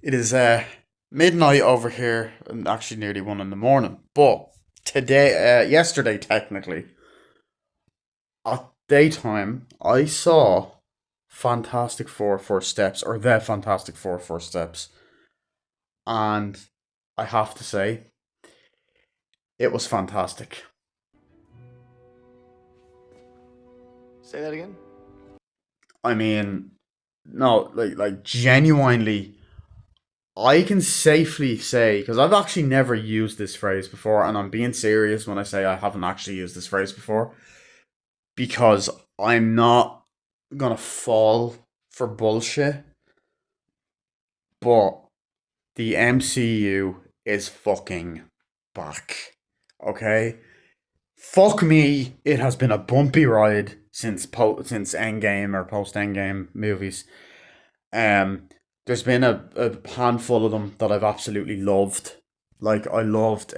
It is midnight over here, and actually nearly 1 in the morning. But yesterday, technically, at daytime, I saw Fantastic Four First Steps, or the Fantastic Four First Steps, and I have to say, it was fantastic. Say that again? I mean, no, like genuinely, I can safely say because I've actually never used this phrase before, and I'm being serious when I say I haven't actually used this phrase before because I'm not gonna fall for bullshit, but the MCU is fucking back. Okay? Fuck me, it has been a bumpy ride since Endgame or post Endgame movies. Um, there's been a handful of them that I've absolutely loved. Like I loved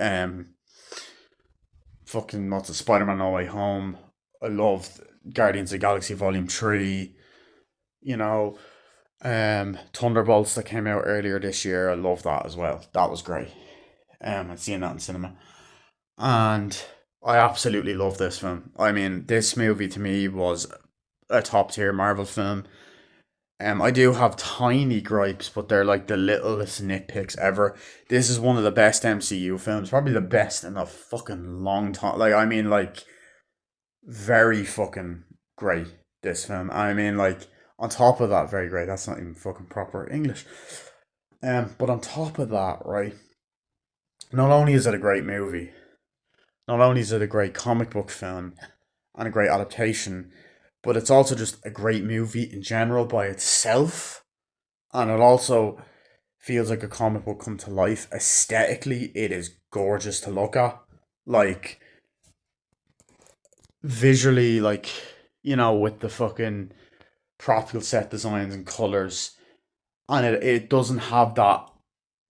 fucking what's it, Spider-Man No Way Home. I loved Guardians of the Galaxy Volume 3. You know, Thunderbolts that came out earlier this year. I love that as well. That was great. I've seen that in cinema, and I absolutely love this film. I mean, this movie to me was a top tier Marvel film. I do have tiny gripes, but they're like the littlest nitpicks ever. This is one of the best MCU films, probably the best in a fucking long time. Like, I mean, like very fucking great. This film. I mean, like on top of that, very great. That's not even fucking proper English. But on top of that, right? Not only is it a great movie, not only is it a great comic book film and a great adaptation, but it's also just a great movie in general by itself. And it also feels like a comic book come to life. Aesthetically, it is gorgeous to look at. Like visually, like with the fucking practical set designs and colors, and it doesn't have that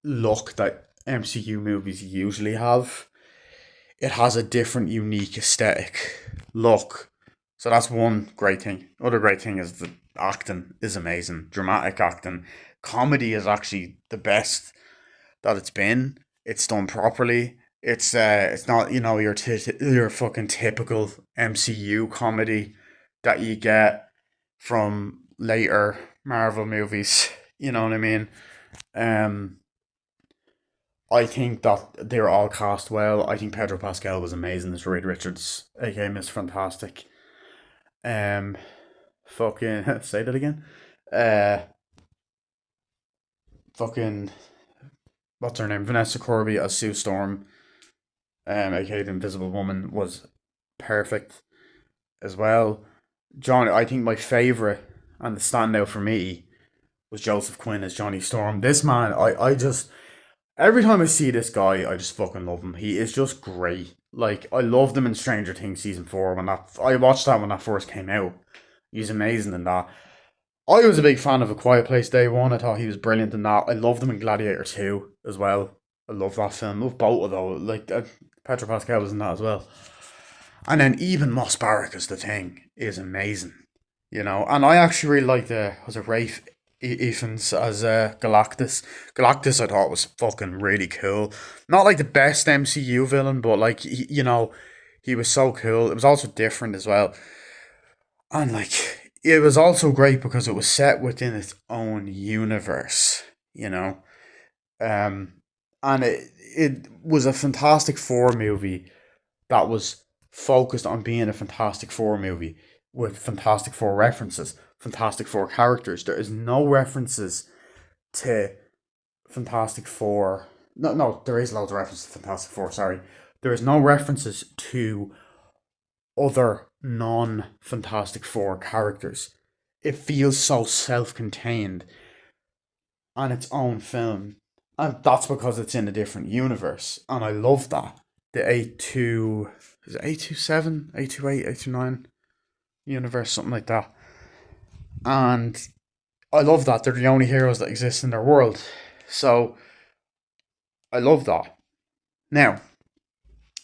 look that MCU movies usually have. It has a different, unique aesthetic look. So that's one great thing. Other great thing is the acting is amazing. Dramatic acting. Comedy is actually the best that it's been. It's done properly. It's not your fucking typical MCU comedy that you get from later Marvel movies. You know what I mean? Um, I think that they're all cast well. I think Pedro Pascal was amazing as Reed Richards. aka Mr. Fantastic. Um, fucking say that again. Uh, fucking what's her name? Vanessa Kirby as Sue Storm. Aka the Invisible Woman was perfect as well. John, I think my favorite and the standout for me was Joseph Quinn as Johnny Storm. This man, I just every time I see this guy, I just fucking love him. He is just great. Like I loved him in Stranger Things season 4 when that I watched that when that first came out. He's amazing in that. I was a big fan of A Quiet Place Day One. I thought he was brilliant in that. I loved him in Gladiator Two as well. I love that film. I love both of those. Like Pedro Pascal was in that as well. And then even Moss Barrack as the Thing is amazing. And I actually really liked was it Rafe Evans as Galactus. Galactus I thought was fucking really cool. Not like the best MCU villain, but like he was so cool. It was also different as well, and like it was also great because it was set within its own universe. You know, um, and it was a Fantastic Four movie that was focused on being a Fantastic Four movie with Fantastic Four references, Fantastic Four characters. There is no references to Fantastic Four. No, no, there is loads of references to Fantastic Four. Sorry, there is no references to other non Fantastic Four characters. It feels so self contained on its own film. And that's because it's in a different universe. And I love that. The A2, is it A27, A28, A29 universe, something like that. And I love that. They're the only heroes that exist in their world. So I love that. Now,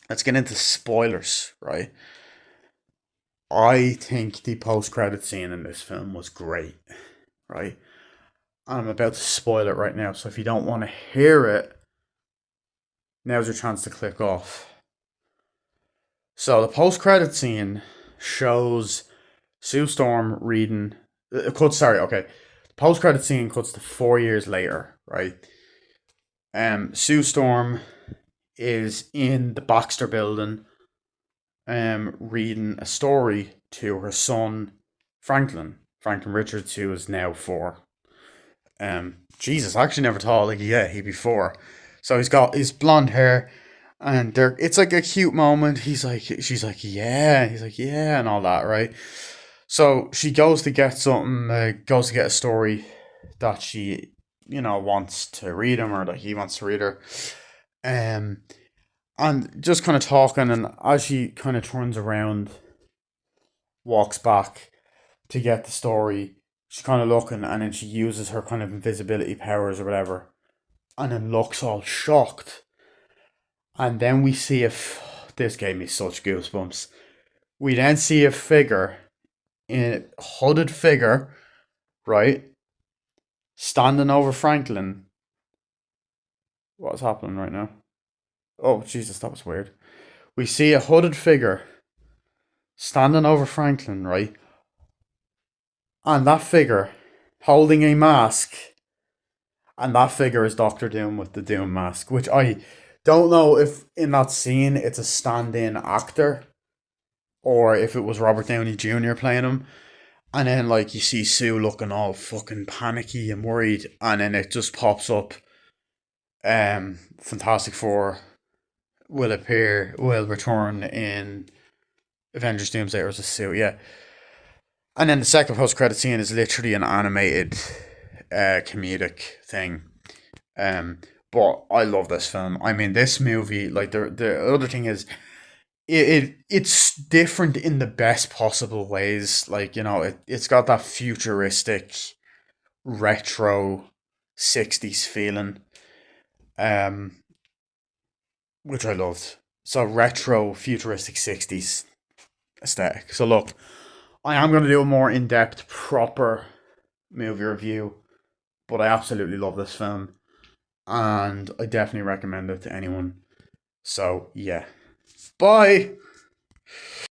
let's get into spoilers, right? I think the post credit scene in this film was great, right? I'm about to spoil it right now, so if you don't want to hear it, now's your chance to click off. So the post-credit scene shows Sue Storm reading. The post-credit scene cuts to 4 years later, right? Sue Storm is in the Baxter building, reading a story to her son, Franklin Richards, who is now 4. Jesus, I actually never thought, like, yeah, he'd be 4. So he's got his blonde hair, and it's like a cute moment. She's like, yeah, he's like, yeah, and all that, right? So she goes to get something, goes to get a story that she, wants to read him, or that he wants to read her. Um, and just kind of talking, and as she kind of turns around, walks back to get the story, she's kind of looking, and then she uses her kind of invisibility powers or whatever, and then looks all shocked. And then we see if this gave me such goosebumps. We then see a figure, a hooded figure, right, standing over Franklin. What's happening right now? Oh, Jesus, that was weird. We see a hooded figure standing over Franklin, right? And that figure holding a mask. And that figure is Doctor Doom with the Doom mask, which I don't know if in that scene it's a stand in actor or if it was Robert Downey Jr. playing him. And then, like, you see Sue looking all fucking panicky and worried, and then it just pops up. Fantastic Four will return in Avengers Doomsday as a Sue, yeah. And then the second post credit scene is literally an animated comedic thing. But I love this film. I mean, this movie, like, the other thing is, it's different in the best possible ways. Like, it's got that futuristic, retro 60s feeling, which I loved. So retro, futuristic 60s aesthetic. So look, I am going to do a more in-depth, proper movie review, but I absolutely love this film, and I definitely recommend it to anyone. So yeah, bye.